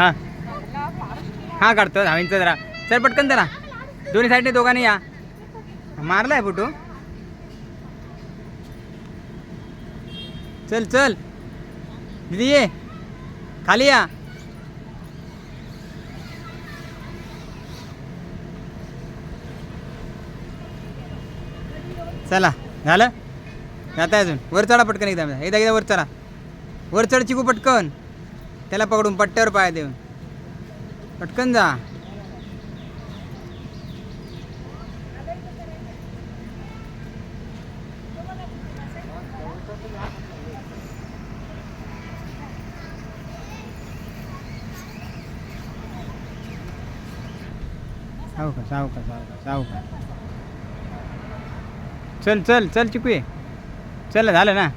हां हां काढतो धावींचं जरा. चल पटकन जरा, दोन्ही साईडने दोघांनी या. मारला आहे फोटो. चल चल दिदी ये खाली या. चला झालं जाता अजून. वर चढा पटकन, एकदा वर चढा. वर चढ चिकू पटकन, त्याला पकडून पट्ट्यावर पाय देऊन पटकन जा. सावका सावका सावका सावका. चल चल चल चिकू ये. चल झालं ना.